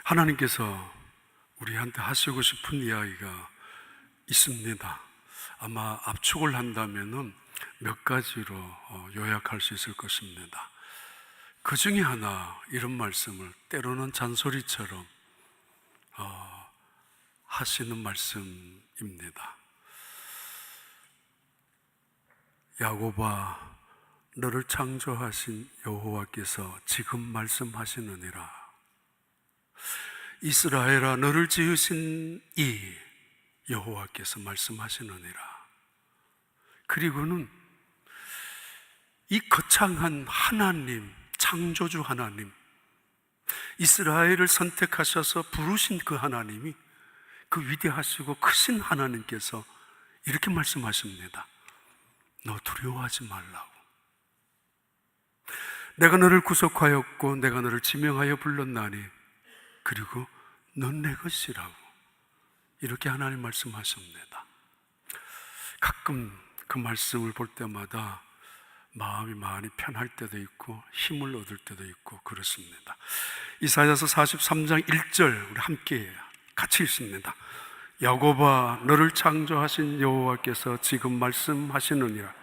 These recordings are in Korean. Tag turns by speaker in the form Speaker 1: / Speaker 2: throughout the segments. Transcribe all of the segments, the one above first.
Speaker 1: 하나님께서 우리한테 하시고 싶은 이야기가 있습니다. 아마 압축을 한다면은 몇 가지로 요약할 수 있을 것입니다. 그 중에 하나, 이런 말씀을 때로는 잔소리처럼 하시는 말씀입니다. 야곱아, 너를 창조하신 여호와께서 지금 말씀하시느니라. 이스라엘아, 너를 지으신 이 여호와께서 말씀하시느니라. 그리고는 이 거창한 하나님, 창조주 하나님, 이스라엘을 선택하셔서 부르신 그 하나님이, 그 위대하시고 크신 하나님께서 이렇게 말씀하십니다. 너 두려워하지 말라고. 내가 너를 구속하였고 내가 너를 지명하여 불렀나니 그리고 넌 내 것이라고. 이렇게 하나님 말씀하십니다. 가끔 그 말씀을 볼 때마다 마음이 많이 편할 때도 있고 힘을 얻을 때도 있고 그렇습니다. 이사야서 43장 1절 우리 함께 같이 읽습니다. 야곱아, 너를 창조하신 여호와께서 지금 말씀하시느니라.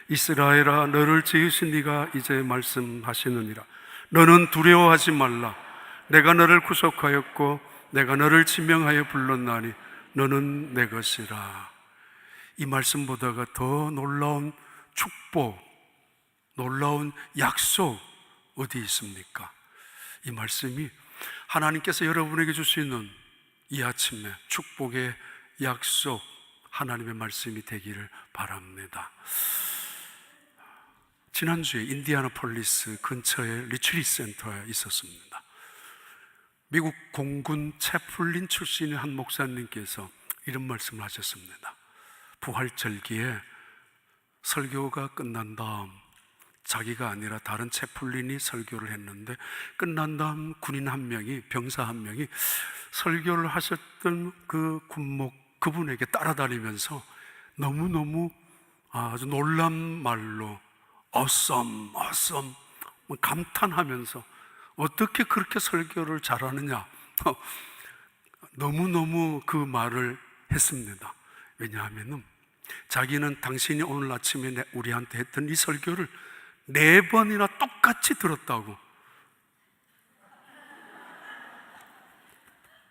Speaker 1: 이스라엘아, 너를 지으신 이가 이제 말씀하시느니라. 너는 두려워하지 말라. 내가 너를 구속하였고 내가 너를 지명하여 불렀나니 너는 내 것이라. 이 말씀보다가 더 놀라운 축복, 놀라운 약속 어디 있습니까? 이 말씀이 하나님께서 여러분에게 주시는 이 아침에 축복의 약속, 하나님의 말씀이 되기를 바랍니다. 지난주에 인디애나폴리스 근처에 리트리트 센터에 있었습니다. 미국 공군 채플린 출신의 한 목사님께서 이런 말씀을 하셨습니다. 부활절기에 설교가 끝난 다음, 자기가 아니라 다른 채플린이 설교를 했는데 끝난 다음 군인 한 명이, 병사 한 명이 설교를 하셨던 그 군목, 그분에게 따라다니면서 너무너무 아주 놀란 말로 awesome, awesome 감탄하면서 어떻게 그렇게 설교를 잘하느냐 너무너무 그 말을 했습니다. 왜냐하면 자기는 당신이 오늘 아침에 우리한테 했던 이 설교를 4번이나 똑같이 들었다고.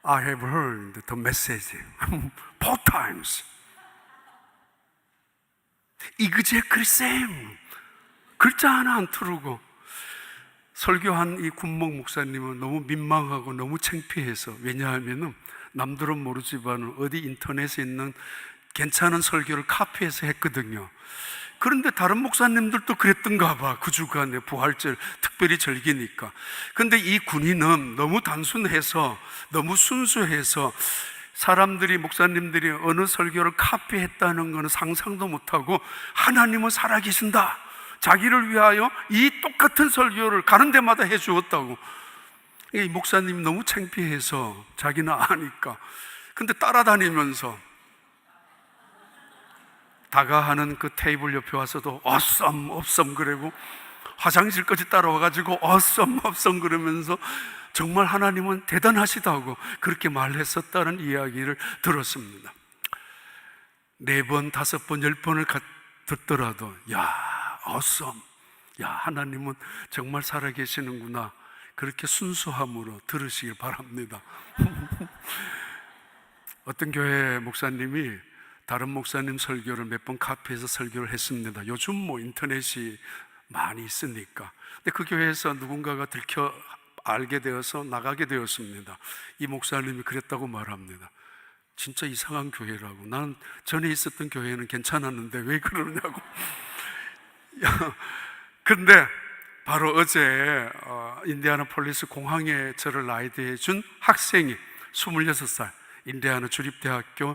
Speaker 1: I have heard the message 4 times. exactly same. 글자 하나 안 틀고. 설교한 이 군목 목사님은 너무 민망하고 너무 창피해서, 왜냐하면 남들은 모르지만 어디 인터넷에 있는 괜찮은 설교를 카피해서 했거든요. 그런데 다른 목사님들도 그랬던가 봐. 그 주간에 부활절 특별히 절기니까. 근데 이 군인은 너무 단순해서, 너무 순수해서 사람들이, 목사님들이 어느 설교를 카피했다는 것은 상상도 못하고 하나님은 살아계신다, 자기를 위하여 이 똑같은 설교를 가는 데마다 해주었다고. 이 목사님이 너무 창피해서 자기는 아니까. 근데 따라다니면서 다가하는 그 테이블 옆에 와서도 awesome, awesome 그러고 화장실까지 따라와가지고 awesome, awesome 그러면서 정말 하나님은 대단하시다고 그렇게 말했었다는 이야기를 들었습니다. 4번, 5번, 10번을 듣더라도 awesome, 하나님은 정말 살아계시는구나, 그렇게 순수함으로 들으시길 바랍니다. 어떤 교회 목사님이 다른 목사님 설교를 몇 번 카피해서 설교를 했습니다. 요즘 인터넷이 많이 있으니까. 근데 그 교회에서 누군가가 들켜 알게 되어서 나가게 되었습니다. 이 목사님이 그랬다고 말합니다. 진짜 이상한 교회라고. 나는 전에 있었던 교회는 괜찮았는데 왜 그러냐고. 근데 바로 어제 인디애나폴리스 공항에 저를 라이드해 준 학생이 26살 인디애나 주립대학교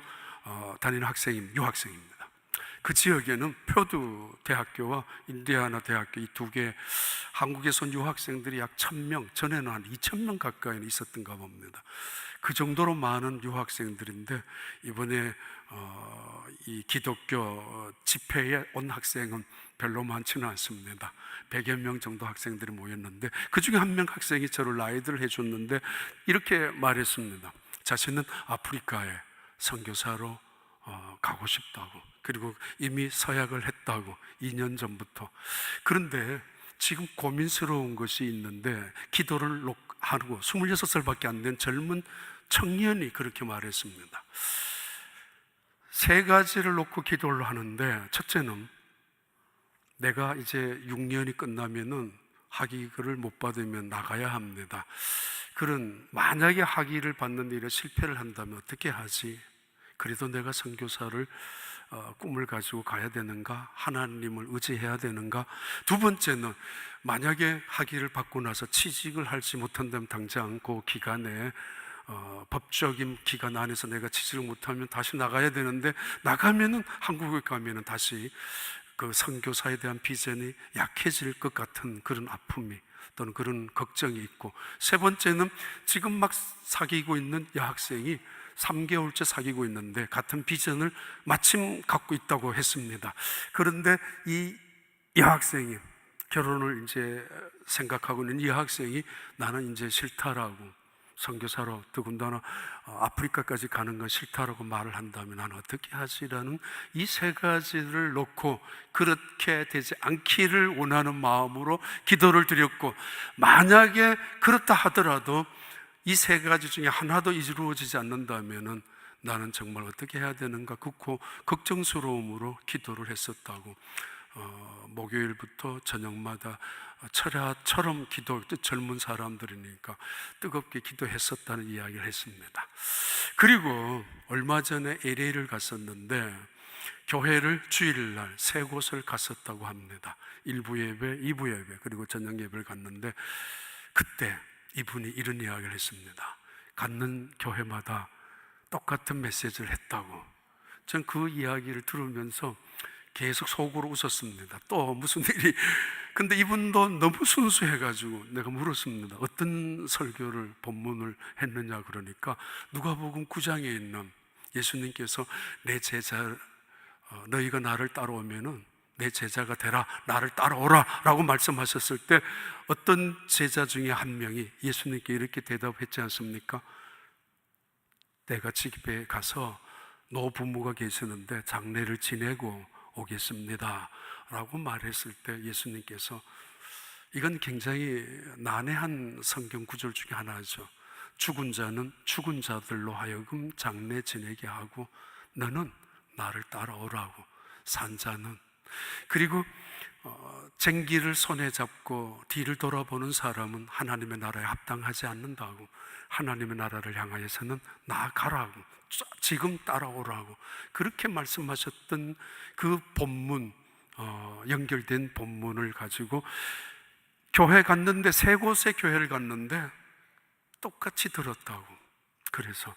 Speaker 1: 다니는 학생입니다. 유학생입니다. 그 지역에는 표두 대학교와 인디아나 대학교 이 두 개, 한국에서 온 유학생들이 약 1000명, 전에는 한 2000명 가까이 있었던가 봅니다. 그 정도로 많은 유학생들인데 이번에 이 기독교 집회에 온 학생은 별로 많지는 않습니다. 100여 명 정도 학생들이 모였는데 그 중에 한 명 학생이 저를 라이드를 해줬는데 이렇게 말했습니다. 자신은 아프리카에 선교사로 가고 싶다고, 그리고 이미 서약을 했다고 2년 전부터. 그런데 지금 고민스러운 것이 있는데, 기도를 하고 26살밖에 안 된 젊은 청년이 그렇게 말했습니다. 세 가지를 놓고 기도를 하는데, 첫째는 내가 이제 6년이 끝나면은 학위를 못 받으면 나가야 합니다. 그런, 만약에 학위를 받는 일에 실패를 한다면 어떻게 하지? 그래도 내가 선교사를 꿈을 가지고 가야 되는가? 하나님을 의지해야 되는가? 두 번째는 만약에 학위를 받고 나서 취직을 하지 못한다면 당장 그 기간에 법적인 기간 안에서 내가 취직을 못하면 다시 나가야 되는데, 나가면은 한국에 가면은 다시 그 선교사에 대한 비전이 약해질 것 같은 그런 아픔이 또는 그런 걱정이 있고, 세 번째는 지금 막 사귀고 있는 여학생이 3개월째 사귀고 있는데 같은 비전을 마침 갖고 있다고 했습니다. 그런데 이 여학생이 결혼을 이제 생각하고 있는 이 여학생이 나는 이제 싫다라고, 선교사로 더군다나 아프리카까지 가는 건 싫다라고 말을 한다면 나는 어떻게 하지라는 이 세 가지를 놓고 그렇게 되지 않기를 원하는 마음으로 기도를 드렸고, 만약에 그렇다 하더라도 이 세 가지 중에 하나도 이루어지지 않는다면은 나는 정말 어떻게 해야 되는가 그 걱정스러움으로 기도를 했었다고, 목요일부터 저녁마다 철야처럼 젊은 사람들이니까 뜨겁게 기도했었다는 이야기를 했습니다. 그리고 얼마 전에 LA를 갔었는데 교회를 주일날 세 곳을 갔었다고 합니다. 1부 예배, 2부 예배, 그리고 저녁 예배를 갔는데 그때 이분이 이런 이야기를 했습니다. 갔는 교회마다 똑같은 메시지를 했다고. 전 그 이야기를 들으면서 계속 속으로 웃었습니다. 또 무슨 일이. 근데 이분도 너무 순수해가지고 내가 물었습니다. 어떤 설교를, 본문을 했느냐 그러니까 누가복음 9장에 있는 예수님께서 내 제자, 너희가 나를 따라오면은 내 제자가 되라, 나를 따라오라 라고 말씀하셨을 때 어떤 제자 중에 한 명이 예수님께 이렇게 대답했지 않습니까? 내가 집에 가서 노부모가 계시는데 장례를 지내고 오겠습니다 라고 말했을 때 예수님께서, 이건 굉장히 난해한 성경 구절 중에 하나죠. 죽은 자는 죽은 자들로 하여금 장례 지내게 하고 너는 나를 따라오라고. 산 자는, 그리고 쟁기를 손에 잡고 뒤를 돌아보는 사람은 하나님의 나라에 합당하지 않는다고. 하나님의 나라를 향하여서는 나아가라고, 지금 따라오라고 그렇게 말씀하셨던 그 본문, 연결된 본문을 가지고 교회 갔는데, 세 곳의 교회를 갔는데 똑같이 들었다고. 그래서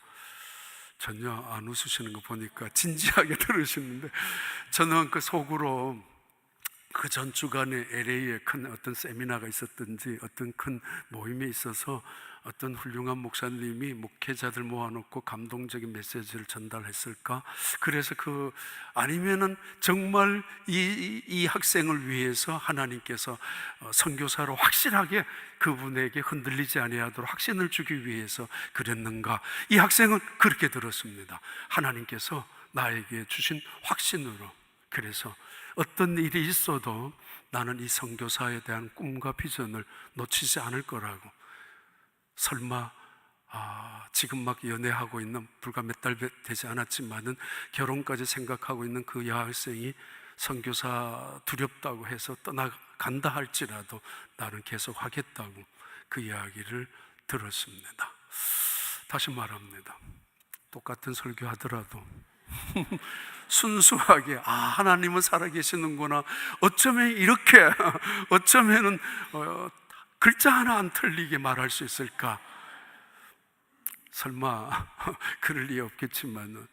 Speaker 1: 전혀 안 웃으시는 거 보니까 진지하게 들으시는데, 저는 그 속으로 그 전 주간에 LA에 큰 어떤 세미나가 있었든지 어떤 큰 모임에 있어서 어떤 훌륭한 목사님이 목회자들 모아놓고 감동적인 메시지를 전달했을까? 그래서 아니면은 정말 이 학생을 위해서 하나님께서 선교사로 확실하게 그분에게 흔들리지 아니하도록 확신을 주기 위해서 그랬는가? 이 학생은 그렇게 들었습니다. 하나님께서 나에게 주신 확신으로. 그래서 어떤 일이 있어도 나는 이 선교사에 대한 꿈과 비전을 놓치지 않을 거라고. 설마 지금 막 연애하고 있는, 불과 몇 달 되지 않았지만은 결혼까지 생각하고 있는 그 여학생이 선교사 두렵다고 해서 떠나간다 할지라도 나는 계속 하겠다고 그 이야기를 들었습니다. 다시 말합니다. 똑같은 설교하더라도 순수하게 하나님은 살아계시는구나, 어쩌면 이렇게 어쩌면은 글자 하나 안 틀리게 말할 수 있을까? 설마 그럴 리 없겠지만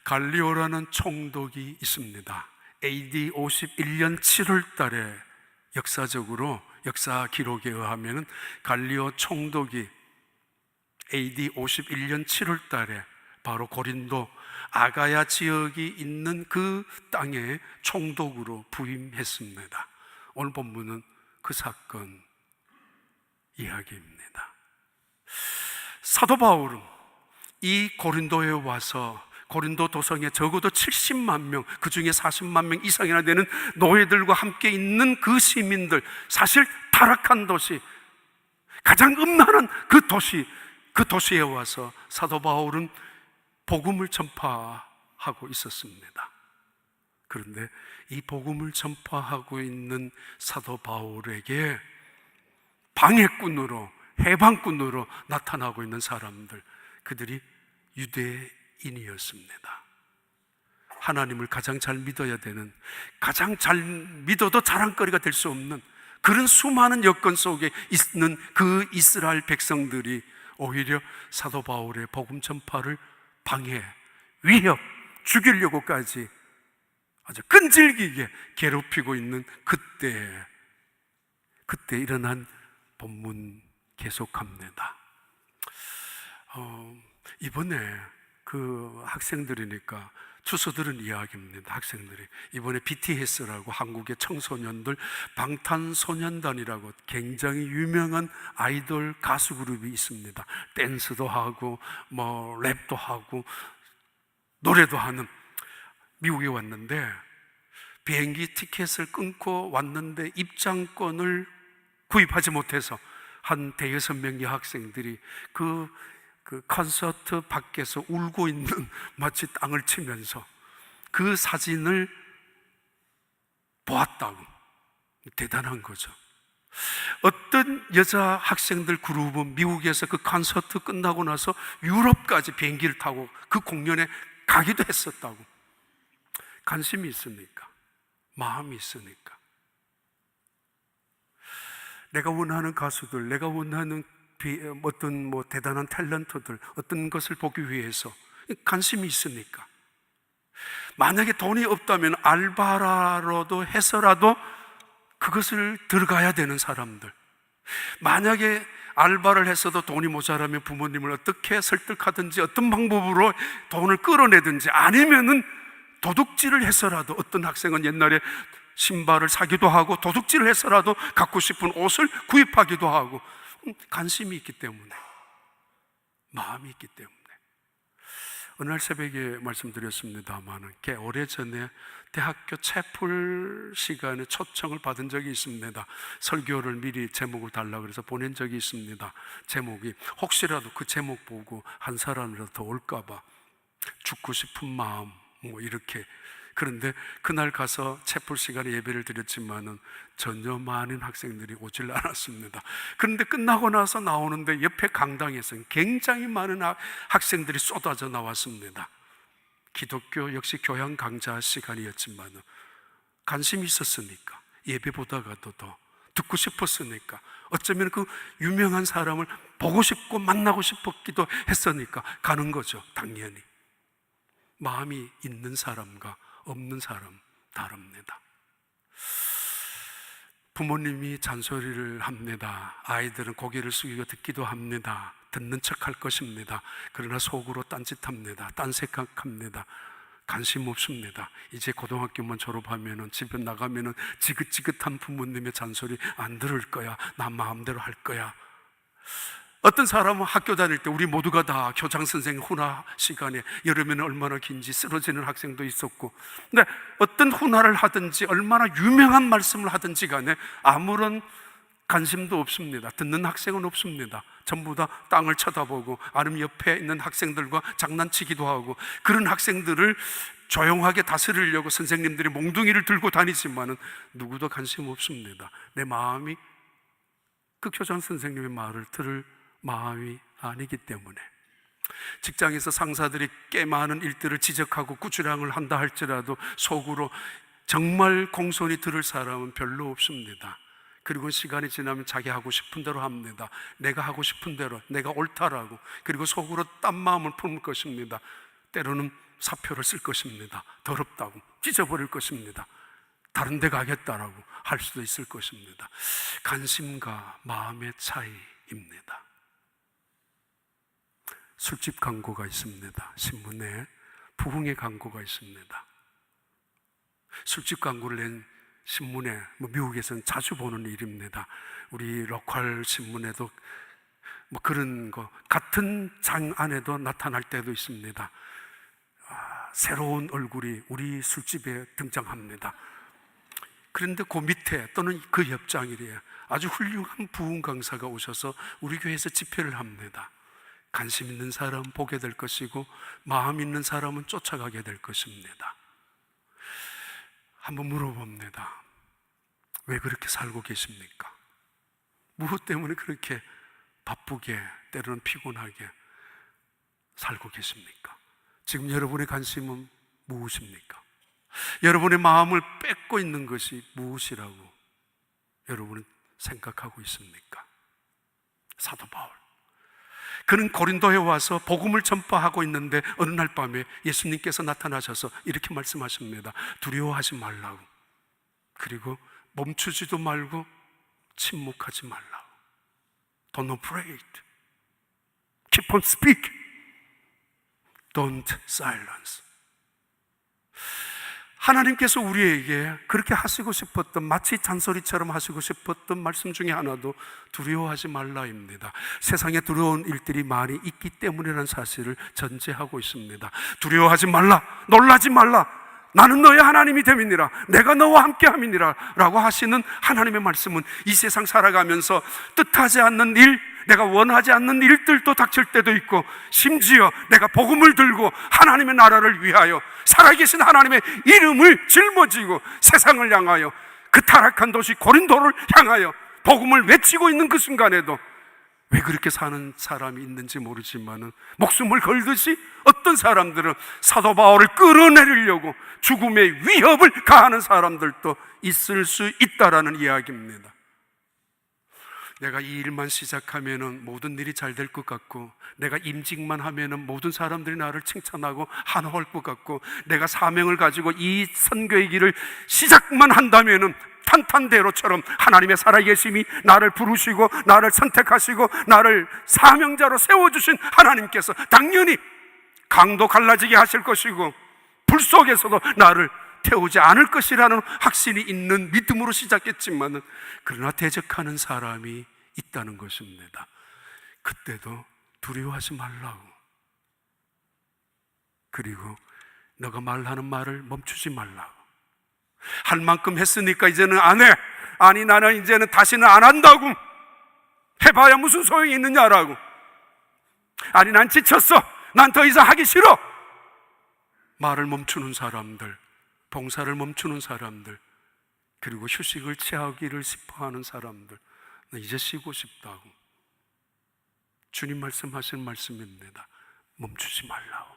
Speaker 1: 갈리오라는 총독이 있습니다. AD 51년 7월 달에 역사적으로 역사 기록에 의하면 갈리오 총독이 AD 51년 7월 달에 바로 고린도 아가야 지역이 있는 그 땅에 총독으로 부임했습니다. 오늘 본문은 그 사건 이야기입니다. 사도 바울은 이 고린도에 와서 고린도 도성에 적어도 70만 명, 그 중에 40만 명 이상이나 되는 노예들과 함께 있는 그 시민들, 사실 타락한 도시, 가장 음란한 그 도시에 와서 사도 바울은 복음을 전파하고 있었습니다. 그런데 이 복음을 전파하고 있는 사도 바울에게 방해꾼으로, 해방꾼으로 나타나고 있는 사람들, 그들이 유대인이었습니다. 하나님을 가장 잘 믿어야 되는, 가장 잘 믿어도 자랑거리가 될 수 없는 그런 수많은 여건 속에 있는 그 이스라엘 백성들이 오히려 사도 바울의 복음 전파를 방해, 위협, 죽이려고까지 아주 끈질기게 괴롭히고 있는 그때 일어난 본문 계속합니다. 이번에 그 학생들이니까 주소 들은 이야기입니다. 학생들이 이번에 BTS라고 한국의 청소년들 방탄소년단이라고 굉장히 유명한 아이돌 가수 그룹이 있습니다. 댄스도 하고 뭐 랩도 하고 노래도 하는, 미국에 왔는데 비행기 티켓을 끊고 왔는데 입장권을 구입하지 못해서 한 대여섯 명의 학생들이 그 콘서트 밖에서 울고 있는, 마치 땅을 치면서 그 사진을 보았다고. 대단한 거죠. 어떤 여자 학생들 그룹은 미국에서 그 콘서트 끝나고 나서 유럽까지 비행기를 타고 그 공연에 가기도 했었다고. 관심이 있으니까, 마음이 있으니까. 내가 원하는 가수들, 내가 원하는 어떤 대단한 탤런트들, 어떤 것을 보기 위해서 관심이 있으니까. 만약에 돈이 없다면 알바라도 해서라도 그것을 들어가야 되는 사람들, 만약에 알바를 했어도 돈이 모자라면 부모님을 어떻게 설득하든지 어떤 방법으로 돈을 끌어내든지, 아니면은 도둑질을 해서라도, 어떤 학생은 옛날에 신발을 사기도 하고 도둑질을 해서라도 갖고 싶은 옷을 구입하기도 하고, 관심이 있기 때문에, 마음이 있기 때문에. 어느 날 새벽에 말씀드렸습니다만, 꽤 오래전에 대학교 채플 시간에 초청을 받은 적이 있습니다. 설교를 미리 제목을 달라고 해서 보낸 적이 있습니다. 제목이 혹시라도 그 제목 보고 한 사람이라도 더 올까봐 죽고 싶은 마음, 이렇게. 그런데 그날 가서 채플 시간에 예배를 드렸지만은 전혀 많은 학생들이 오질 않았습니다. 그런데 끝나고 나서 나오는데 옆에 강당에서 굉장히 많은 학생들이 쏟아져 나왔습니다. 기독교 역시 교양 강좌 시간이었지만은 관심이 있었으니까, 예배보다가도 더 듣고 싶었으니까, 어쩌면 그 유명한 사람을 보고 싶고 만나고 싶었기도 했으니까 가는 거죠. 당연히 마음이 있는 사람과 없는 사람 다릅니다. 부모님이 잔소리를 합니다. 아이들은 고개를 숙이고 듣기도 합니다. 듣는 척 할 것입니다. 그러나 속으로 딴짓합니다. 딴 생각합니다. 관심 없습니다. 이제 고등학교만 졸업하면은, 집에 나가면은 지긋지긋한 부모님의 잔소리 안 들을 거야. 나 마음대로 할 거야. 어떤 사람은 학교 다닐 때 우리 모두가 다 교장 선생님 훈화 시간에, 여름에는 얼마나 긴지 쓰러지는 학생도 있었고, 근데 어떤 훈화를 하든지 얼마나 유명한 말씀을 하든지 간에 아무런 관심도 없습니다. 듣는 학생은 없습니다. 전부 다 땅을 쳐다보고, 아니면 옆에 있는 학생들과 장난치기도 하고, 그런 학생들을 조용하게 다스리려고 선생님들이 몽둥이를 들고 다니지만은 누구도 관심 없습니다. 내 마음이 그 교장 선생님의 말을 들을 마음이 아니기 때문에. 직장에서 상사들이 꽤 많은 일들을 지적하고 꾸지람을 한다 할지라도 속으로 정말 공손히 들을 사람은 별로 없습니다. 그리고 시간이 지나면 자기 하고 싶은 대로 합니다. 내가 하고 싶은 대로, 내가 옳다라고. 그리고 속으로 딴 마음을 품을 것입니다. 때로는 사표를 쓸 것입니다. 더럽다고, 찢어버릴 것입니다. 다른 데 가겠다라고 할 수도 있을 것입니다. 관심과 마음의 차이입니다. 술집 광고가 있습니다. 신문에 부흥의 광고가 있습니다. 술집 광고를 낸 신문에 미국에서는 자주 보는 일입니다. 우리 로컬 신문에도 그런 거 같은 장 안에도 나타날 때도 있습니다. 새로운 얼굴이 우리 술집에 등장합니다. 그런데 그 밑에 또는 그 옆장이래요. 아주 훌륭한 부흥 강사가 오셔서 우리 교회에서 집회를 합니다. 관심 있는 사람 보게 될 것이고 마음 있는 사람은 쫓아가게 될 것입니다. 한번 물어봅니다. 왜 그렇게 살고 계십니까? 무엇 때문에 그렇게 바쁘게 때로는 피곤하게 살고 계십니까? 지금 여러분의 관심은 무엇입니까? 여러분의 마음을 뺏고 있는 것이 무엇이라고 여러분은 생각하고 있습니까? 사도 바울, 그는 고린도에 와서 복음을 전파하고 있는데 어느 날 밤에 예수님께서 나타나셔서 이렇게 말씀하십니다. 두려워하지 말라고, 그리고 멈추지도 말고 침묵하지 말라고. Don't afraid. Keep on speak. Don't silence. 하나님께서 우리에게 그렇게 하시고 싶었던, 마치 잔소리처럼 하시고 싶었던 말씀 중에 하나도 두려워하지 말라입니다. 세상에 두려운 일들이 많이 있기 때문이라는 사실을 전제하고 있습니다. 두려워하지 말라, 놀라지 말라, 나는 너의 하나님이 됨이니라, 내가 너와 함께 함이니라 라고 하시는 하나님의 말씀은 이 세상 살아가면서 뜻하지 않는 일, 내가 원하지 않는 일들도 닥칠 때도 있고, 심지어 내가 복음을 들고 하나님의 나라를 위하여 살아계신 하나님의 이름을 짊어지고 세상을 향하여, 그 타락한 도시 고린도를 향하여 복음을 외치고 있는 그 순간에도 왜 그렇게 사는 사람이 있는지 모르지만은 목숨을 걸듯이 어떤 사람들은 사도 바울을 끌어내리려고 죽음의 위협을 가하는 사람들도 있을 수 있다라는 이야기입니다. 내가 이 일만 시작하면은 모든 일이 잘 될 것 같고, 내가 임직만 하면은 모든 사람들이 나를 칭찬하고 환호할 것 같고, 내가 사명을 가지고 이 선교의 길을 시작만 한다면은 탄탄대로처럼 하나님의 살아계심이 나를 부르시고 나를 선택하시고 나를 사명자로 세워주신 하나님께서 당연히 강도 갈라지게 하실 것이고 불 속에서도 나를 태우지 않을 것이라는 확신이 있는 믿음으로 시작했지만은, 그러나 대적하는 사람이 있다는 것입니다. 그때도 두려워하지 말라고, 그리고 너가 말하는 말을 멈추지 말라고. 할 만큼 했으니까 이제는 안 해, 아니 나는 이제는 다시는 안 한다고, 해봐야 무슨 소용이 있느냐라고, 아니 난 지쳤어, 난 더 이상 하기 싫어, 말을 멈추는 사람들, 봉사를 멈추는 사람들, 그리고 휴식을 취하기를 싶어하는 사람들, 나 이제 쉬고 싶다고. 주님 말씀하신 말씀입니다. 멈추지 말라고.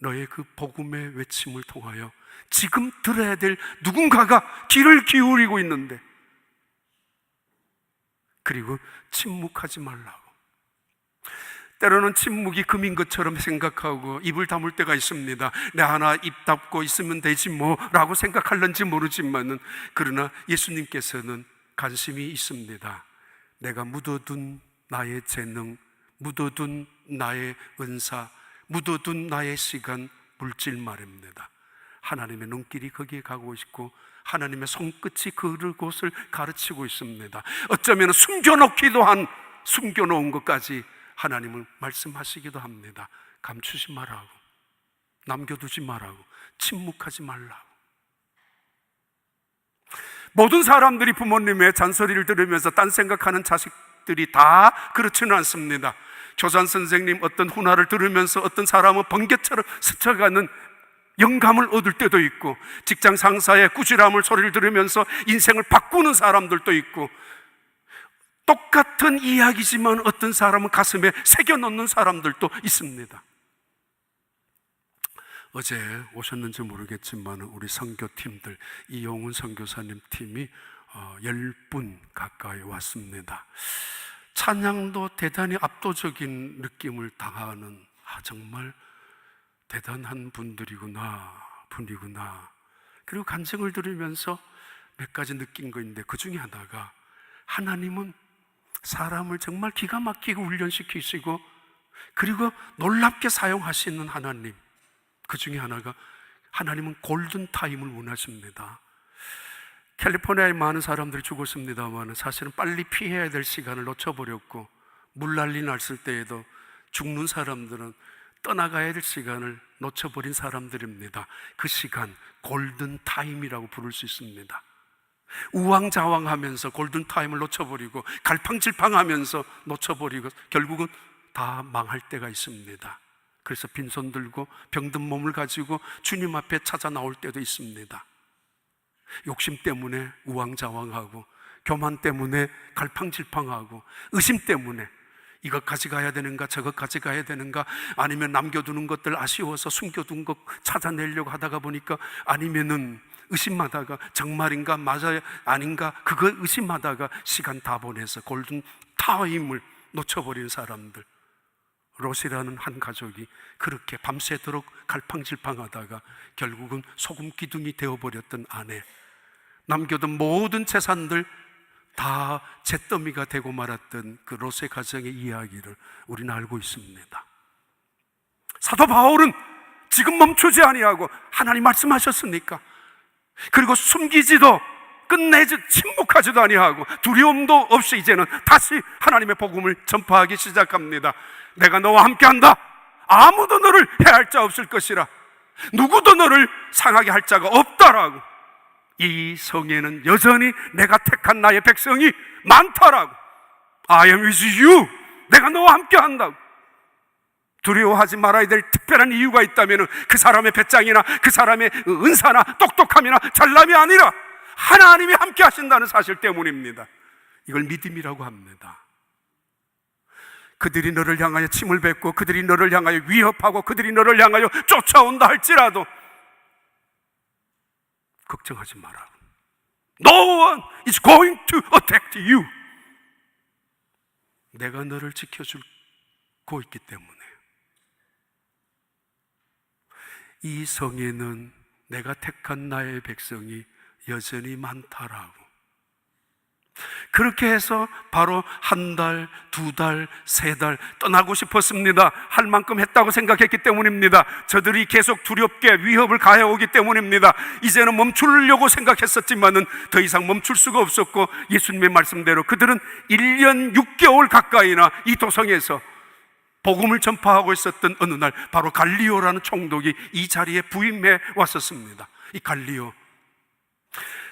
Speaker 1: 너의 그 복음의 외침을 통하여 지금 들어야 될 누군가가 귀를 기울이고 있는데, 그리고 침묵하지 말라고. 때로는 침묵이 금인 것처럼 생각하고 입을 다물 때가 있습니다. 내 하나 입 닫고 있으면 되지 뭐 라고 생각할는지 모르지만은, 그러나 예수님께서는 관심이 있습니다. 내가 묻어둔 나의 재능, 묻어둔 나의 은사, 묻어둔 나의 시간, 물질 말입니다. 하나님의 눈길이 거기에 가고 있고 하나님의 손끝이 그곳을 가르치고 있습니다. 어쩌면 숨겨놓은 것까지 하나님은 말씀하시기도 합니다. 감추지 말라고, 남겨두지 말라고, 침묵하지 말라고. 모든 사람들이 부모님의 잔소리를 들으면서 딴 생각하는 자식들이 다 그렇지는 않습니다. 교산 선생님 어떤 훈화를 들으면서 어떤 사람은 번개처럼 스쳐가는 영감을 얻을 때도 있고, 직장 상사의 꾸지람을 소리를 들으면서 인생을 바꾸는 사람들도 있고, 똑같은 이야기지만 어떤 사람은 가슴에 새겨놓는 사람들도 있습니다. 어제 오셨는지 모르겠지만 우리 선교팀들, 이용훈 선교사님 팀이 10분 가까이 왔습니다. 찬양도 대단히 압도적인 느낌을 당하는, 정말 대단한 분들이구나, 분이구나. 그리고 간증을 들으면서 몇 가지 느낀 거 있는데, 그 중에 하나가 하나님은 사람을 정말 기가 막히게 훈련시키시고 그리고 놀랍게 사용하시는 하나님. 그 중에 하나가 하나님은 골든타임을 원하십니다. 캘리포니아에 많은 사람들이 죽었습니다만 사실은 빨리 피해야 될 시간을 놓쳐버렸고, 물난리 났을 때에도 죽는 사람들은 떠나가야 될 시간을 놓쳐버린 사람들입니다. 그 시간 골든타임이라고 부를 수 있습니다. 우왕좌왕하면서 골든타임을 놓쳐버리고 갈팡질팡하면서 놓쳐버리고 결국은 다 망할 때가 있습니다. 그래서 빈손 들고 병든 몸을 가지고 주님 앞에 찾아 나올 때도 있습니다. 욕심 때문에 우왕좌왕하고, 교만 때문에 갈팡질팡하고, 의심 때문에 이것 가져가야 되는가 저것 가져가야 되는가, 아니면 남겨두는 것들 아쉬워서 숨겨둔 것 찾아내려고 하다가 보니까 아니면은 의심하다가 정말인가 맞아야 아닌가 그거 의심하다가 시간 다 보내서 골든타임을 놓쳐버린 사람들. 롯이라는 한 가족이 그렇게 밤새도록 갈팡질팡하다가 결국은 소금 기둥이 되어버렸던 아내, 남겨둔 모든 재산들 다 잿더미가 되고 말았던 그 롯의 가정의 이야기를 우리는 알고 있습니다. 사도 바울은 지금 멈추지 아니하고 하나님 말씀하셨으니까, 그리고 숨기지도 끝내지 침묵하지도 아니하고 두려움도 없이 이제는 다시 하나님의 복음을 전파하기 시작합니다. 내가 너와 함께한다. 아무도 너를 해할 자 없을 것이라. 누구도 너를 상하게 할 자가 없다라고. 이 성에는 여전히 내가 택한 나의 백성이 많다라고. I am with you. 내가 너와 함께한다고. 두려워하지 말아야 될 특별한 이유가 있다면 그 사람의 배짱이나 그 사람의 은사나 똑똑함이나 잘남이 아니라 하나님이 함께 하신다는 사실 때문입니다. 이걸 믿음이라고 합니다. 그들이 너를 향하여 침을 뱉고 그들이 너를 향하여 위협하고 그들이 너를 향하여 쫓아온다 할지라도 걱정하지 마라. No one is going to attack you. 내가 너를 지켜주고 있기 때문에. 이 성에는 내가 택한 나의 백성이 여전히 많다라고. 그렇게 해서 바로 한 달, 두 달, 세 달 떠나고 싶었습니다. 할 만큼 했다고 생각했기 때문입니다. 저들이 계속 두렵게 위협을 가해오기 때문입니다. 이제는 멈추려고 생각했었지만은 더 이상 멈출 수가 없었고, 예수님의 말씀대로 그들은 1년 6개월 가까이나 이 도성에서 복음을 전파하고 있었던 어느 날 바로 갈리오라는 총독이 이 자리에 부임해 왔었습니다. 이 갈리오,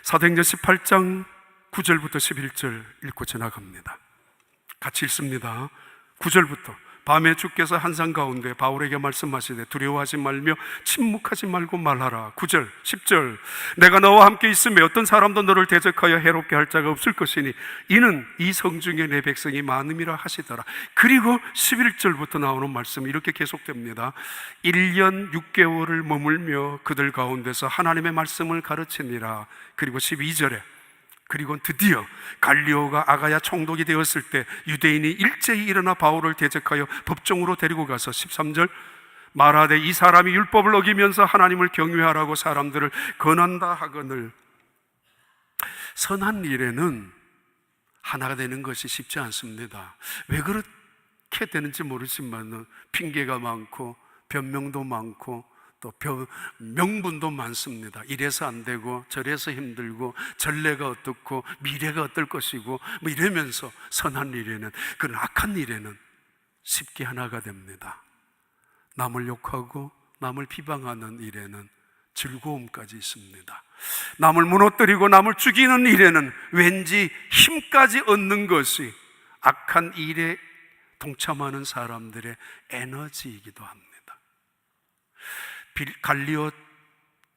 Speaker 1: 사도행전 18장 9절부터 11절 읽고 지나갑니다. 같이 읽습니다. 9절부터. 밤에 주께서 한산 가운데 바울에게 말씀하시되 두려워하지 말며 침묵하지 말고 말하라. 9절, 10절. 내가 너와 함께 있으며 어떤 사람도 너를 대적하여 해롭게 할 자가 없을 것이니 이는 이 성중에 내 백성이 많음이라 하시더라. 그리고 11절부터 나오는 말씀이 이렇게 계속됩니다. 1년 6개월을 머물며 그들 가운데서 하나님의 말씀을 가르치니라. 그리고 12절에 그리고 드디어 갈리오가 아가야 총독이 되었을 때 유대인이 일제히 일어나 바울을 대적하여 법정으로 데리고 가서 13절 말하되 이 사람이 율법을 어기면서 하나님을 경외하라고 사람들을 권한다 하거늘. 선한 일에는 하나가 되는 것이 쉽지 않습니다. 왜 그렇게 되는지 모르지만 핑계가 많고 변명도 많고 또 명분도 많습니다. 이래서 안 되고 저래서 힘들고 전례가 어떻고 미래가 어떨 것이고 뭐 이러면서 선한 일에는, 그런 악한 일에는 쉽게 하나가 됩니다. 남을 욕하고 남을 비방하는 일에는 즐거움까지 있습니다. 남을 무너뜨리고 남을 죽이는 일에는 왠지 힘까지 얻는 것이 악한 일에 동참하는 사람들의 에너지이기도 합니다. 갈리오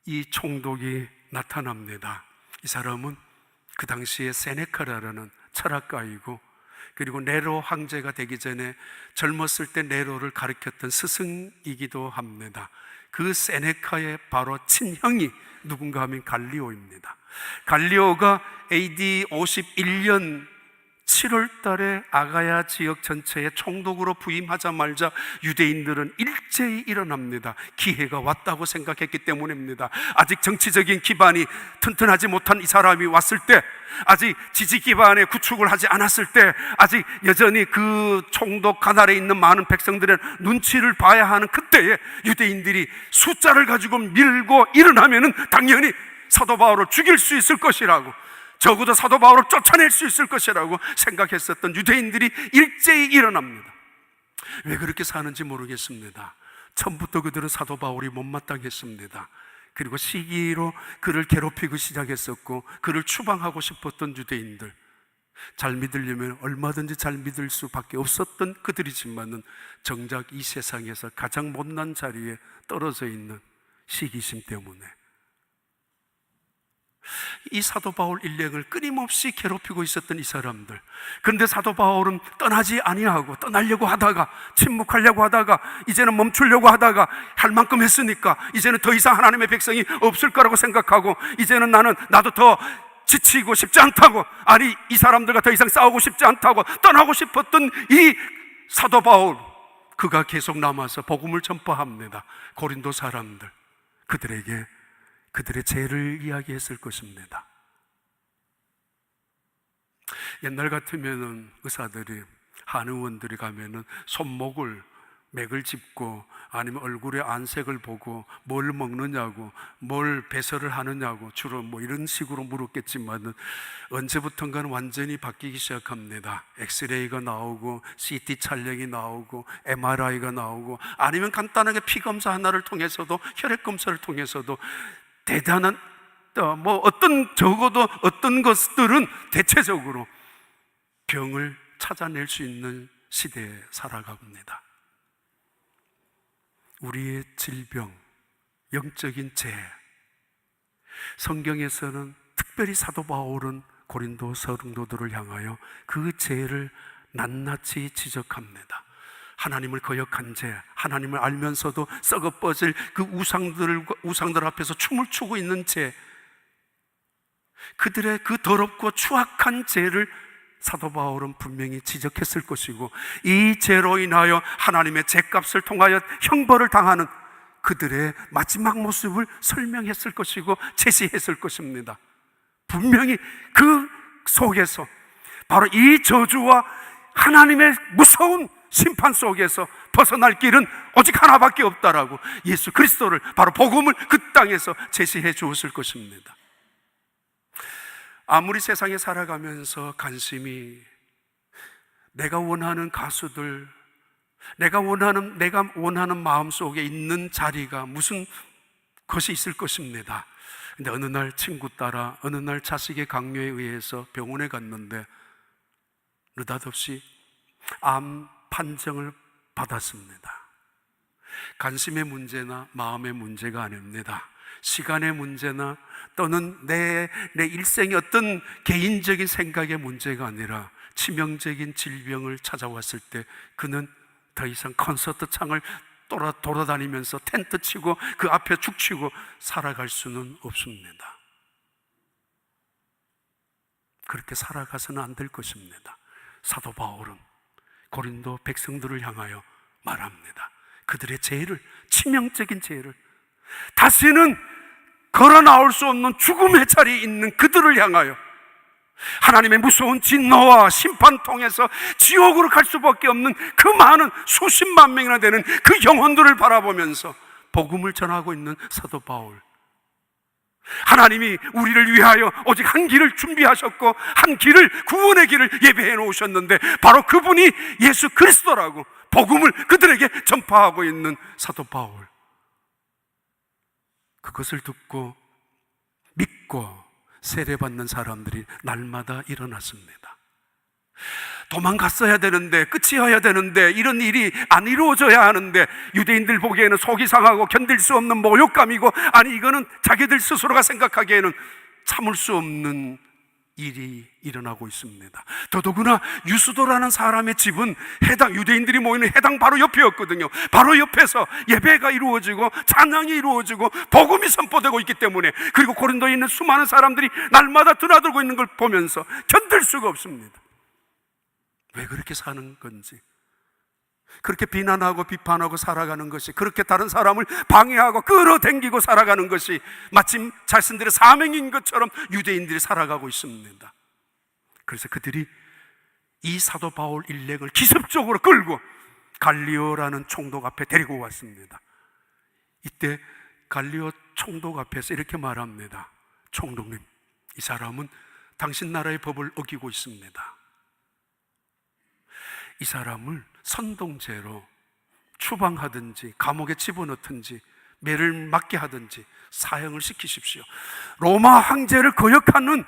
Speaker 1: 이 총독이 나타납니다. 이 사람은 그 당시에 세네카라는 철학가이고, 그리고 네로 황제가 되기 전에 젊었을 때 네로를 가르쳤던 스승이기도 합니다. 그 세네카의 바로 친형이 누군가 하면 갈리오입니다. 갈리오가 AD 51년 7월 달에 아가야 지역 전체에 총독으로 부임하자마자 유대인들은 일제히 일어납니다. 기회가 왔다고 생각했기 때문입니다. 아직 정치적인 기반이 튼튼하지 못한 이 사람이 왔을 때, 아직 지지 기반의 구축을 하지 않았을 때, 아직 여전히 그 총독 관할에 있는 많은 백성들의 눈치를 봐야 하는 그때에 유대인들이 숫자를 가지고 밀고 일어나면은 당연히 사도 바울을 죽일 수 있을 것이라고, 적어도 사도 바울을 쫓아낼 수 있을 것이라고 생각했었던 유대인들이 일제히 일어납니다. 왜 그렇게 사는지 모르겠습니다. 처음부터 그들은 사도 바울이 못마땅했습니다. 그리고 시기로 그를 괴롭히고 시작했었고, 그를 추방하고 싶었던 유대인들, 잘 믿으려면 얼마든지 잘 믿을 수밖에 없었던 그들이지만은 정작 이 세상에서 가장 못난 자리에 떨어져 있는 시기심 때문에 이 사도 바울 일행을 끊임없이 괴롭히고 있었던 이 사람들. 그런데 사도 바울은 떠나지 아니하고, 떠나려고 하다가, 침묵하려고 하다가, 이제는 멈추려고 하다가 할 만큼 했으니까 이제는 더 이상 하나님의 백성이 없을 거라고 생각하고, 이제는 나도 더 지치고 싶지 않다고, 아니 이 사람들과 더 이상 싸우고 싶지 않다고 떠나고 싶었던 이 사도 바울, 그가 계속 남아서 복음을 전파합니다. 고린도 사람들, 그들에게 그들의 죄를 이야기했을 것입니다. 옛날 같으면은 의사들이, 한의원들이 가면은 손목을 맥을 짚고, 아니면 얼굴에 안색을 보고 뭘 먹느냐고, 뭘 배설을 하느냐고 주로 뭐 이런 식으로 물었겠지만은 언제부턴가는 완전히 바뀌기 시작합니다. 엑스레이가 나오고, CT 촬영이 나오고, MRI가 나오고, 아니면 간단하게 피 검사 하나를 통해서도, 혈액 검사를 통해서도 대단한 적어도 어떤 것들은 대체적으로 병을 찾아낼 수 있는 시대에 살아갑니다. 우리의 질병, 영적인 죄, 성경에서는 특별히 사도 바울은 고린도 성도들을 향하여 그 죄를 낱낱이 지적합니다. 하나님을 거역한 죄, 하나님을 알면서도 썩어버질 그 우상들 앞에서 춤을 추고 있는 죄, 그들의 그 더럽고 추악한 죄를 사도 바울은 분명히 지적했을 것이고, 이 죄로 인하여 하나님의 죄값을 통하여 형벌을 당하는 그들의 마지막 모습을 설명했을 것이고 제시했을 것입니다. 분명히 그 속에서 바로 이 저주와 하나님의 무서운 심판 속에서 벗어날 길은 오직 하나밖에 없다라고 예수 그리스도를, 바로 복음을 그 땅에서 제시해 주었을 것입니다. 아무리 세상에 살아가면서 관심이 내가 원하는 가수들, 내가 원하는 마음속에 있는 자리가 무슨 것이 있을 것입니다. 근데 어느 날 친구 따라, 어느 날 자식의 강요에 의해서 병원에 갔는데 느닷없이 암 판정을 받았습니다. 관심의 문제나 마음의 문제가 아닙니다. 시간의 문제나 또는 내 일생의 어떤 개인적인 생각의 문제가 아니라 치명적인 질병을 찾아왔을 때 그는 더 이상 콘서트 창을 돌아다니면서 텐트 치고 그 앞에 죽치고 살아갈 수는 없습니다. 그렇게 살아가서는 안 될 것입니다. 사도 바울은 고린도 백성들을 향하여 말합니다. 그들의 죄를, 치명적인 죄를, 다시는 걸어 나올 수 없는 죽음의 자리에 있는 그들을 향하여 하나님의 무서운 진노와 심판 통해서 지옥으로 갈 수밖에 없는 그 많은 수십만 명이나 되는 그 영혼들을 바라보면서 복음을 전하고 있는 사도 바울, 하나님이 우리를 위하여 오직 한 길을 준비하셨고 한 길을, 구원의 길을 예배해 놓으셨는데 바로 그분이 예수 그리스도라고 복음을 그들에게 전파하고 있는 사도 바울, 그것을 듣고 믿고 세례받는 사람들이 날마다 일어났습니다. 도망갔어야 되는데, 끝이어야 되는데, 이런 일이 안 이루어져야 하는데, 유대인들 보기에는 속이 상하고 견딜 수 없는 모욕감이고, 아니 이거는 자기들 스스로가 생각하기에는 참을 수 없는 일이 일어나고 있습니다. 더더구나 유수도라는 사람의 집은 유대인들이 모이는 해당 바로 옆이었거든요. 바로 옆에서 예배가 이루어지고 찬양이 이루어지고 복음이 선포되고 있기 때문에, 그리고 고린도에 있는 수많은 사람들이 날마다 드나들고 있는 걸 보면서 견딜 수가 없습니다. 왜 그렇게 사는 건지, 그렇게 비난하고 비판하고 살아가는 것이, 그렇게 다른 사람을 방해하고 끌어당기고 살아가는 것이 마침 자신들의 사명인 것처럼 유대인들이 살아가고 있습니다. 그래서 그들이 이 사도 바울 일행을 기습적으로 끌고 갈리오라는 총독 앞에 데리고 왔습니다. 이때 갈리오 총독 앞에서 이렇게 말합니다. 총독님, 이 사람은 당신 나라의 법을 어기고 있습니다. 이 사람을 선동죄로 추방하든지 감옥에 집어넣든지 매를 맞게 하든지 사형을 시키십시오. 로마 황제를 거역하는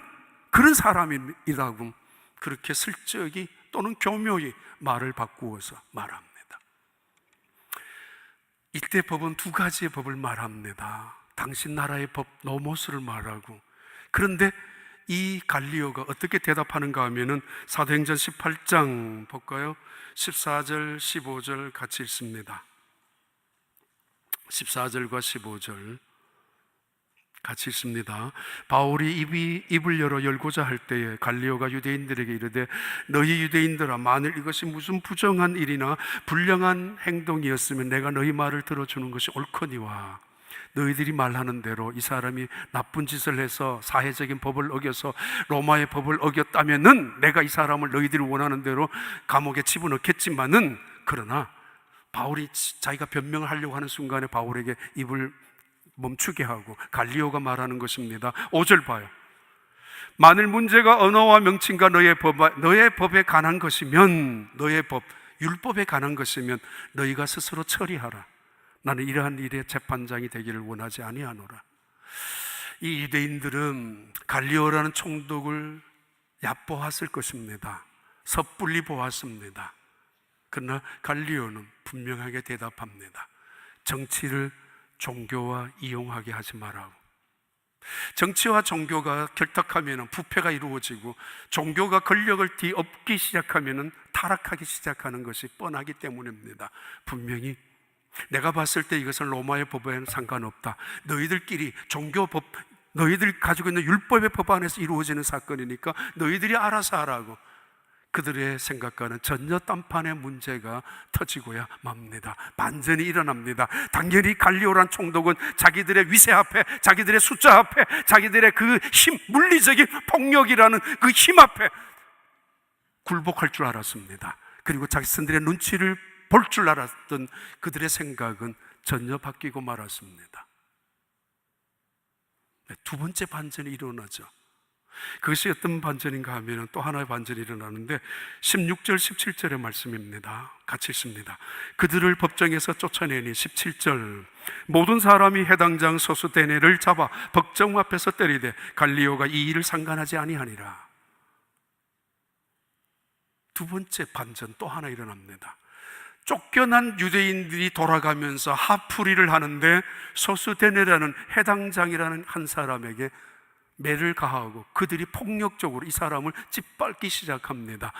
Speaker 1: 그런 사람이라고 그렇게 슬쩍이 또는 교묘히 말을 바꾸어서 말합니다. 이때 법은 두 가지의 법을 말합니다. 당신 나라의 법 노모스를 말하고, 그런데 이 갈리오가 어떻게 대답하는가 하면은 사도행전 18장 볼까요? 14절 15절 같이 읽습니다. 14절과 15절 같이 읽습니다. 바울이 입을 열고자 할 때에 갈리오가 유대인들에게 이르되, 너희 유대인들아, 만일 이것이 무슨 부정한 일이나 불량한 행동이었으면 내가 너희 말을 들어주는 것이 옳거니와, 너희들이 말하는 대로 이 사람이 나쁜 짓을 해서 사회적인 법을 어겨서 로마의 법을 어겼다면은 내가 이 사람을 너희들이 원하는 대로 감옥에 집어넣겠지만은, 그러나 바울이 자기가 변명을 하려고 하는 순간에 바울에게 입을 멈추게 하고 갈리오가 말하는 것입니다. 5절 봐요. 만일 문제가 언어와 명칭과 너의 법에 관한 것이면, 너의 법, 율법에 관한 것이면 너희가 스스로 처리하라. 나는 이러한 일의 재판장이 되기를 원하지 아니하노라. 이 유대인들은 갈리오라는 총독을 얕보았을 것입니다. 섣불리 보았습니다. 그러나 갈리오는 분명하게 대답합니다. 정치를 종교와 이용하게 하지 말라고. 정치와 종교가 결탁하면 부패가 이루어지고, 종교가 권력을 뒤엎기 시작하면 타락하기 시작하는 것이 뻔하기 때문입니다. 분명히 내가 봤을 때 이것은 로마의 법에는 상관없다. 너희들끼리 종교법, 너희들 가지고 있는 율법의 법 안에서 이루어지는 사건이니까 너희들이 알아서 하라고. 그들의 생각과는 전혀 딴판의 문제가 터지고야 맙니다. 반전이 일어납니다. 당연히 갈리오란 총독은 자기들의 위세 앞에, 자기들의 숫자 앞에, 자기들의 그 힘, 물리적인 폭력이라는 그 힘 앞에 굴복할 줄 알았습니다. 그리고 자신들의 눈치를 볼 줄 알았던 그들의 생각은 전혀 바뀌고 말았습니다. 두 번째 반전이 일어나죠. 그것이 어떤 반전인가 하면 또 하나의 반전이 일어나는데 16절 17절의 말씀입니다. 같이 읽습니다. 그들을 법정에서 쫓아내니 17절, 모든 사람이 해당장 소수대네를 잡아 법정 앞에서 때리되 갈리오가 이 일을 상관하지 아니하니라. 두 번째 반전 또 하나 일어납니다. 쫓겨난 유대인들이 돌아가면서 하풀이를 하는데 소수대네라는 해당장이라는 한 사람에게 매를 가하고 그들이 폭력적으로 이 사람을 짓밟기 시작합니다.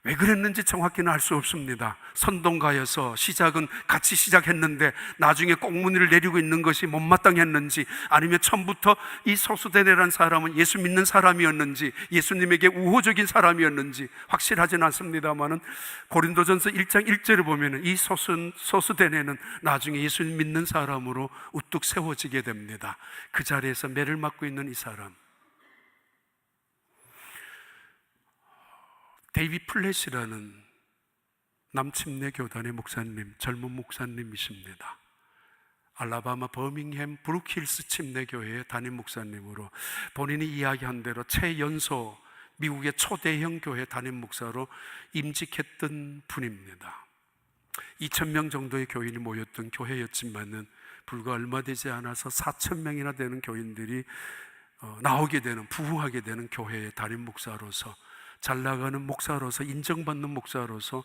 Speaker 1: 왜 그랬는지 정확히는 알 수 없습니다. 선동가여서 시작은 같이 시작했는데 나중에 꽁무니를 내리고 있는 것이 못마땅했는지, 아니면 처음부터 이 소수대네라는 사람은 예수 믿는 사람이었는지, 예수님에게 우호적인 사람이었는지 확실하진 않습니다만은 고린도전서 1장 1절을 보면 이 소수대네는 나중에 예수 믿는 사람으로 우뚝 세워지게 됩니다. 그 자리에서 매를 맞고 있는 이 사람, 데이비 플랫이라는 남침내 교단의 목사님, 젊은 목사님이십니다. 알라바마 버밍햄 브룩힐스 침례교회의 담임 목사님으로 본인이 이야기한 대로 최연소 미국의 초대형 교회 담임 목사로 임직했던 분입니다. 2,000명 정도의 교인이 모였던 교회였지만은 불과 얼마 되지 않아서 4,000명이나 되는 교인들이 나오게 되는, 부흥하게 되는 교회의 담임 목사로서, 잘 나가는 목사로서, 인정받는 목사로서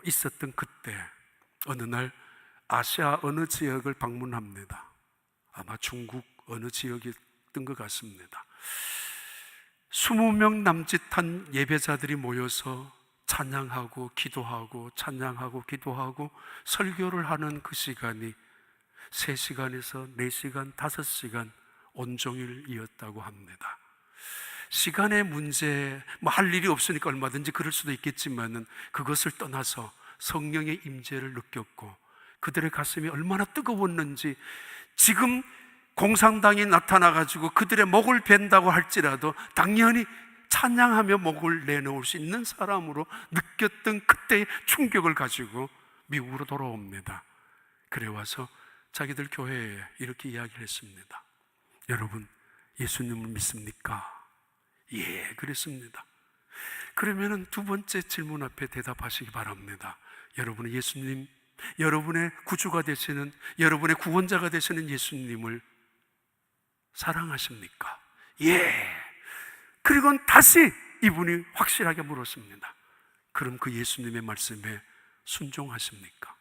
Speaker 1: 있었던 그때 어느 날 아시아 어느 지역을 방문합니다. 아마 중국 어느 지역이었던 것 같습니다. 20명 남짓한 예배자들이 모여서 찬양하고 기도하고 찬양하고 기도하고 설교를 하는 그 시간이 3시간에서 4시간, 5시간 온종일 이었다고 합니다. 시간의 문제, 할 일이 없으니까 얼마든지 그럴 수도 있겠지만은 그것을 떠나서 성령의 임재를 느꼈고 그들의 가슴이 얼마나 뜨거웠는지, 지금 공산당이 나타나가지고 그들의 목을 벤다고 할지라도 당연히 찬양하며 목을 내놓을 수 있는 사람으로 느꼈던 그때의 충격을 가지고 미국으로 돌아옵니다. 그래 와서 자기들 교회에 이렇게 이야기를 했습니다. 여러분, 예수님을 믿습니까? 예, 그랬습니다. 그러면은 두 번째 질문 앞에 대답하시기 바랍니다. 여러분은 예수님, 여러분의 구주가 되시는, 여러분의 구원자가 되시는 예수님을 사랑하십니까? 예. 그리고는 다시 이분이 확실하게 물었습니다. 그럼 그 예수님의 말씀에 순종하십니까?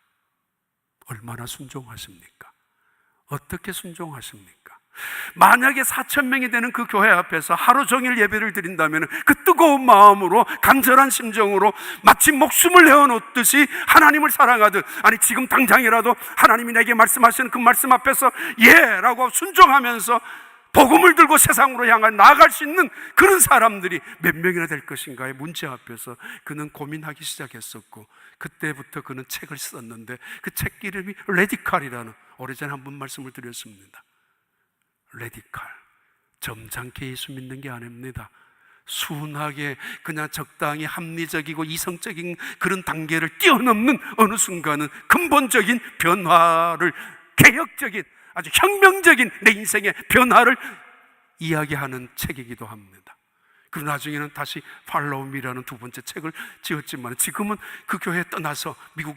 Speaker 1: 얼마나 순종하십니까? 어떻게 순종하십니까? 만약에 4,000명이 되는 그 교회 앞에서 하루 종일 예배를 드린다면 그 뜨거운 마음으로, 간절한 심정으로 마치 목숨을 내어놓듯이 하나님을 사랑하듯, 아니 지금 당장이라도 하나님이 내게 말씀하시는 그 말씀 앞에서 예! 라고 순종하면서 복음을 들고 세상으로 향해 나아갈 수 있는 그런 사람들이 몇 명이나 될 것인가의 문제 앞에서 그는 고민하기 시작했었고, 그때부터 그는 책을 썼는데 그 책 이름이 레디칼이라는, 오래전에 한 번 말씀을 드렸습니다. 레디칼, 점잖게 예수 믿는 게 아닙니다. 순하게 그냥 적당히 합리적이고 이성적인 그런 단계를 뛰어넘는 어느 순간은 근본적인 변화를, 개혁적인, 아주 혁명적인 내 인생의 변화를 이야기하는 책이기도 합니다. 그리고 나중에는 다시 팔로우 미라는 두 번째 책을 지었지만, 지금은 그 교회에 떠나서 미국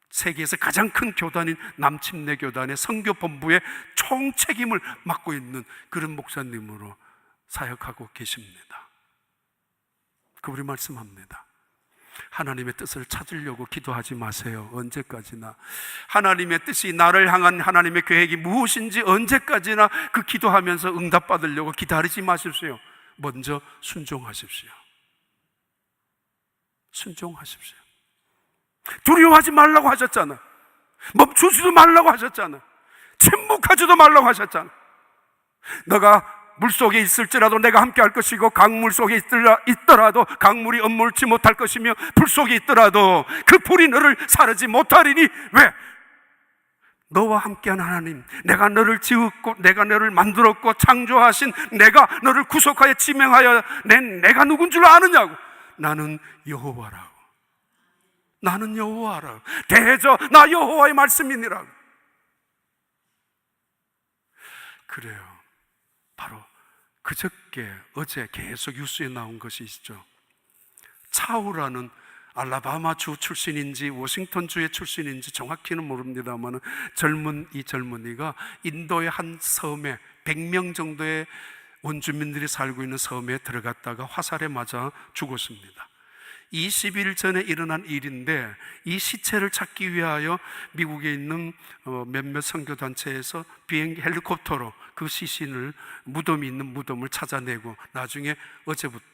Speaker 1: 세계에서 가장 큰 교단인 남침내 교단의 선교 본부의 총책임을 맡고 있는 그런 목사님으로 사역하고 계십니다. 그분이 말씀합니다. 하나님의 뜻을 찾으려고 기도하지 마세요. 언제까지나 하나님의 뜻이, 나를 향한 하나님의 계획이 무엇인지 언제까지나 그 기도하면서 응답받으려고 기다리지 마십시오. 먼저 순종하십시오. 순종하십시오. 두려워하지 말라고 하셨잖아. 멈추지도 말라고 하셨잖아. 침묵하지도 말라고 하셨잖아. 너가 물속에 있을지라도 내가 함께 할 것이고, 강물 속에 있더라도 강물이 엄물지 못할 것이며, 불 속에 있더라도 그 불이 너를 사르지 못하리니. 왜? 너와 함께한 하나님, 내가 너를 지었고 내가 너를 만들었고 창조하신 내가 너를 구속하여 지명하여 낸 내가 누군 줄 아느냐고. 나는 여호와라고. 나는 여호와라고. 대저 나 여호와의 말씀이니라고. 그래요. 바로 그저께, 어제 계속 뉴스에 나온 것이 있죠. 차우라는 알라바마주 출신인지 워싱턴주의 출신인지 정확히는 모릅니다만, 이 젊은이가 인도의 한 섬에 100명 정도의 원주민들이 살고 있는 섬에 들어갔다가 화살에 맞아 죽었습니다. 20일 전에 일어난 일인데, 이 시체를 찾기 위하여 미국에 있는 몇몇 선교단체에서 비행기 헬리콥터로 그 시신을, 무덤이 있는 무덤을 찾아내고 나중에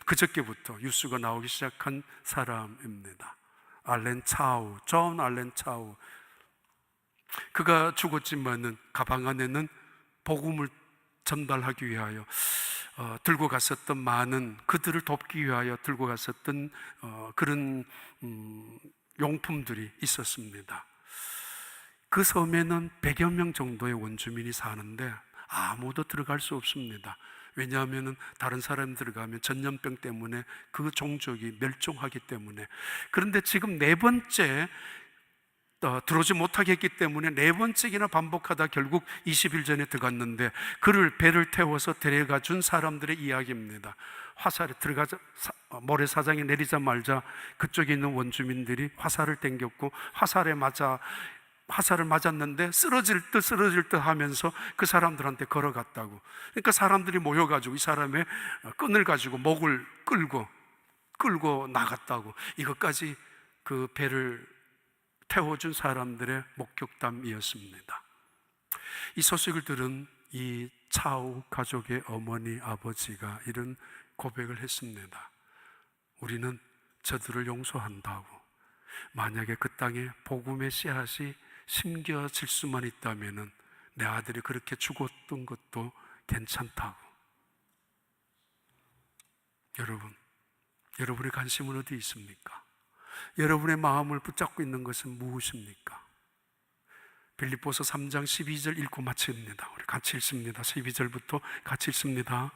Speaker 1: 그저께부터 뉴스가 나오기 시작한 사람입니다. 존 알렌 차우. 그가 죽었지만은 가방 안에는 복음을 전달하기 위하여 들고 갔었던 많은, 그들을 돕기 위하여 들고 갔었던 그런 용품들이 있었습니다. 그 섬에는 100여 명 정도의 원주민이 사는데 아무도 들어갈 수 없습니다. 왜냐하면 다른 사람이 들어가면 전염병 때문에 그 종족이 멸종하기 때문에. 그런데 지금 네 번째 들어오지 못하게 했기 때문에 네 번째기나 반복하다 결국 20일 전에 들어갔는데, 그를 배를 태워서 데려가 준 사람들의 이야기입니다. 화살에 들어가자, 모래사장에 내리자 말자 그쪽에 있는 원주민들이 화살을 땡겼고, 화살을 맞았는데 쓰러질 듯 하면서 그 사람들한테 걸어갔다고. 그러니까 사람들이 모여가지고 이 사람의 끈을 가지고 목을 끌고 나갔다고. 이것까지 그 배를 태워준 사람들의 목격담이었습니다. 이 소식을 들은 이 차우 가족의 어머니, 아버지가 이런 고백을 했습니다. 우리는 저들을 용서한다고. 만약에 그 땅에 복음의 씨앗이 심겨질 수만 있다면 내 아들이 그렇게 죽었던 것도 괜찮다고. 여러분의 관심은 어디 있습니까? 여러분의 마음을 붙잡고 있는 것은 무엇입니까? 빌립보서 3장 12절 읽고 마칩니다. 우리 같이 읽습니다. 12절부터 같이 읽습니다.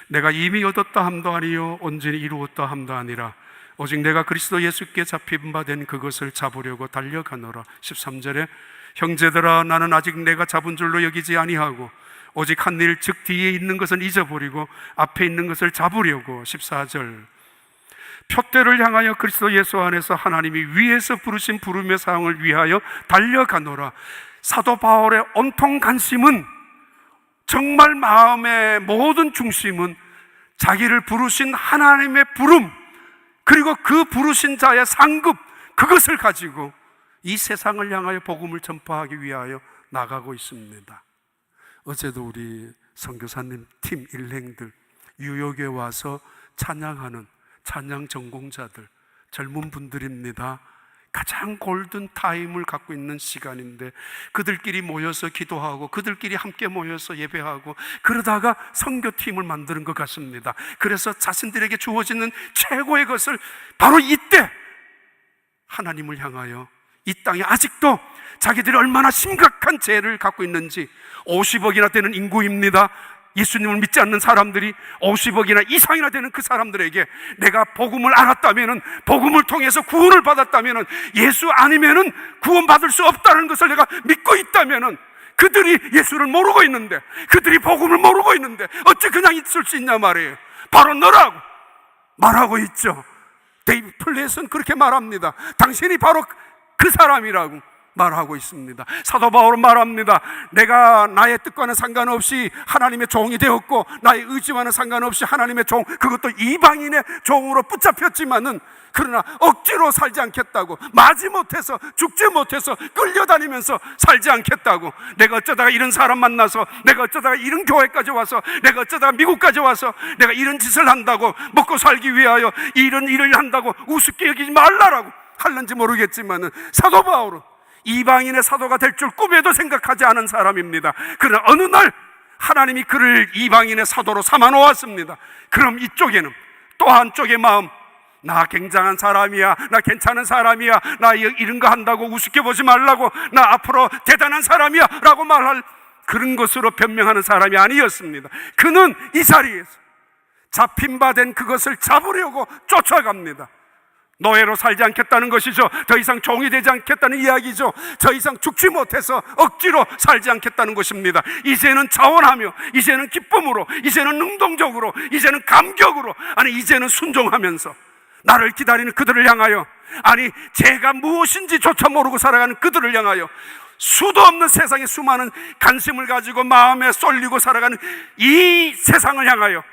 Speaker 1: 내가 이미 얻었다 함도 아니요 온전히 이루었다 함도 아니라 오직 내가 그리스도 예수께 잡힌 바 된 그것을 잡으려고 달려가노라. 13절에 형제들아 나는 아직 내가 잡은 줄로 여기지 아니하고 오직 한 일 즉 뒤에 있는 것은 잊어버리고 앞에 있는 것을 잡으려고. 14절 표대를 향하여 그리스도 예수 안에서 하나님이 위에서 부르신 부름의 사항을 위하여 달려가노라. 사도 바울의 온통 관심은, 정말 마음의 모든 중심은 자기를 부르신 하나님의 부름, 그리고 그 부르신 자의 상급, 그것을 가지고 이 세상을 향하여 복음을 전파하기 위하여 나가고 있습니다. 어제도 우리 선교사님 팀 일행들 뉴욕에 와서 찬양하는 찬양 전공자들, 젊은 분들입니다. 가장 골든 타임을 갖고 있는 시간인데 그들끼리 모여서 기도하고 그들끼리 함께 모여서 예배하고 그러다가 선교팀을 만드는 것 같습니다. 그래서 자신들에게 주어지는 최고의 것을 바로 이때 하나님을 향하여 이 땅에 아직도 자기들이 얼마나 심각한 죄를 갖고 있는지, 50억이나 되는 인구입니다. 예수님을 믿지 않는 사람들이 50억이나 이상이나 되는 그 사람들에게 내가 복음을 알았다면, 복음을 통해서 구원을 받았다면, 예수 아니면 구원받을 수 없다는 것을 내가 믿고 있다면, 그들이 예수를 모르고 있는데, 그들이 복음을 모르고 있는데 어찌 그냥 있을 수 있냐 말이에요. 바로 너라고 말하고 있죠. 데이브 플랫은 그렇게 말합니다. 당신이 바로 그 사람이라고 말하고 있습니다. 사도 바울은 말합니다. 내가 나의 뜻과는 상관없이 하나님의 종이 되었고 나의 의지와는 상관없이 하나님의 종, 그것도 이방인의 종으로 붙잡혔지만은 그러나 억지로 살지 않겠다고, 마지못해서 죽지 못해서 끌려다니면서 살지 않겠다고. 내가 어쩌다가 이런 사람 만나서, 내가 어쩌다가 이런 교회까지 와서, 내가 어쩌다가 미국까지 와서 내가 이런 짓을 한다고, 먹고 살기 위하여 이런 일을 한다고 우습게 여기지 말라라고 할는지 모르겠지만은 사도 바울은 이방인의 사도가 될 줄 꿈에도 생각하지 않은 사람입니다. 그러나 어느 날 하나님이 그를 이방인의 사도로 삼아 놓았습니다. 그럼 이쪽에는 또 한쪽의 마음, 나 굉장한 사람이야, 나 괜찮은 사람이야, 나 이런 거 한다고 우습게 보지 말라고, 나 앞으로 대단한 사람이야 라고 말할 그런 것으로 변명하는 사람이 아니었습니다. 그는 이 자리에서 잡힌 바 된 그것을 잡으려고 쫓아갑니다. 노예로 살지 않겠다는 것이죠. 더 이상 종이 되지 않겠다는 이야기죠. 더 이상 죽지 못해서 억지로 살지 않겠다는 것입니다. 이제는 자원하며, 이제는 기쁨으로, 이제는 능동적으로, 이제는 감격으로, 아니 이제는 순종하면서 나를 기다리는 그들을 향하여, 아니 제가 무엇인지조차 모르고 살아가는 그들을 향하여, 수도 없는 세상의 수많은 관심을 가지고 마음에 쏠리고 살아가는 이 세상을 향하여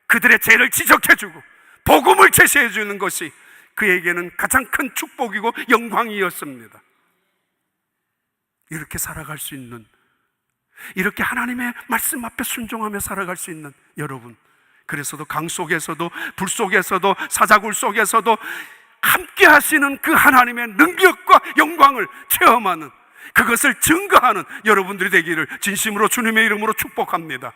Speaker 1: 그들의 죄를 지적해주고 복음을 제시해 주는 것이 그에게는 가장 큰 축복이고 영광이었습니다. 이렇게 살아갈 수 있는, 이렇게 하나님의 말씀 앞에 순종하며 살아갈 수 있는 여러분, 그래서도 강 속에서도 불 속에서도 사자굴 속에서도 함께 하시는 그 하나님의 능력과 영광을 체험하는, 그것을 증거하는 여러분들이 되기를 진심으로 주님의 이름으로 축복합니다.